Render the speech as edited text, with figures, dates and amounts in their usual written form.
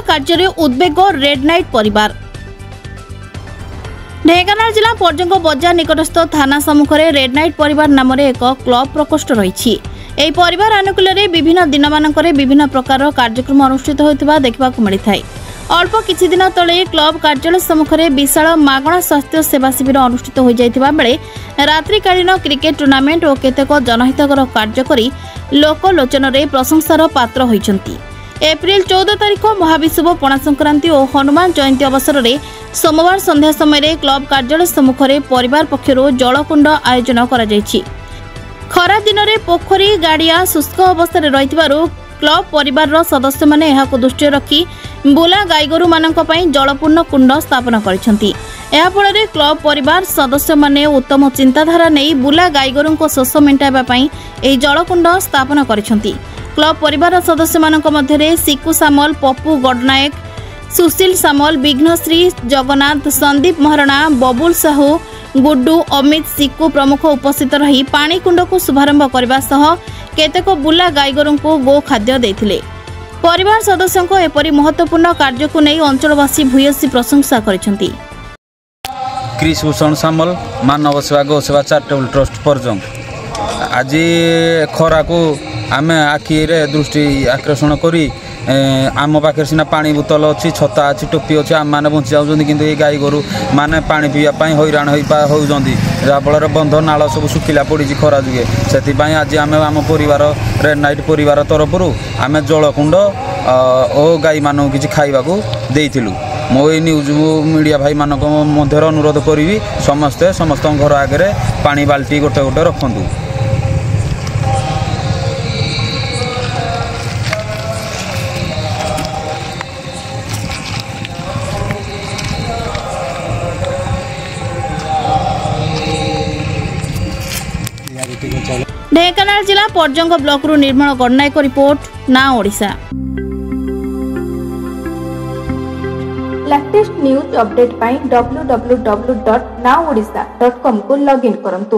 कार्य उद्वेग red night परिवार। ढेंकानाल जिला पर्जंग बजार निकटस्थ थाना सम्मुखें रेड नाइट परिवार नाम एक क्लब प्रकोष्ठ रही। यह परिवार आनुकूल्य विभिन्न दिन मानक विभिन्न प्रकार कार्यक्रम अनुष्ठित होता देखा मिलता है। अल्प किछि दिन तले क्लब कार्यालय सम्मुखें विशाल मागणा स्वास्थ्य सेवा शिविर अनुष्ठित हो जाइतिबा बेले रात्रिकालीन क्रिकेट टूर्नामेंट और केतेक जनहितकर कार्य करी लोकलोचन रे प्रशंसार पात्र होइछन्ति। एप्रिल 14 तारिख महाविषुव पणा संक्रांति और हनुमान जयंती अवसर में सोमवार संध्या समय क्लब कार्यालय सम्मुखें परिवार पक्षर जलकुंड आयोजन करा जायछि। खरा दिन में पोखरी गाड़िया शुष्क अवस्था रही क्लब परिवार सदस्य माने एहाको दृष्टि रखी बुला गाईगोरु मानक पई जलपूर्ण कुंड स्थापन करिसेंती। एहा फଳରେ क्लब परिवार सदस्य माने उत्तम चिंताधारा नहीं बुला गाईगोरु को शोष मेंटाइबा पई एही जलकुंड स्थापन करिसेंती। क्लब परिवार सदस्य मानक मध्यरे सिकु सामल, पप्पू गडनायक, सुशील सामल, विघ्नश्री जगन्नाथ, संदीप महारणा, बबुल साहू, गुड्डू, अमित, सिकु प्रमुख उपस्थित रही पानी कुंड को शुभारंभ करने सह केतेक बुला गाईगोरु को गो खाद्य देथिले। परिवार सदस्यों को एपरी महत्वपूर्ण कार्य को नहीं अंचलवासी भूयसी प्रशंसा करिसेंती। कृष्णभूषण सामल, मानव सेवा गो सेवा चैरिटेबल ट्रस्ट पर्जंग। आज खरा को आम आखि दृष्टि आकर्षण करी आम पाखे सीना पानी बोतल अच्छी, छता अच्छी, टोपी अच्छी, आम मैंने बंची जाऊँ कि गाई गोरु मैंने पा पीवाई हईराण होती जहाँफल बंध नाल सब सुखिला पड़ी खरा जुगे से आज आम आम परिवार रेड नाइट परिवार तरफ आम जलकुंड और गाई मान कि खाइबा देइथिलु। मो न्यूज मीडिया भाई मानक मध्य अनुरोध करी समस्ते समस्त घर आगे पानी बाल्टी गोटे गोटे रखु। ढेंकानाल जिला पर्जंग ब्लॉक रु निर्मल गडनायक रिपोर्ट, ना ओडिशा। लेटेस्ट न्यूज अपडेट पाई www.naodisha.com को लॉगिन करंतु।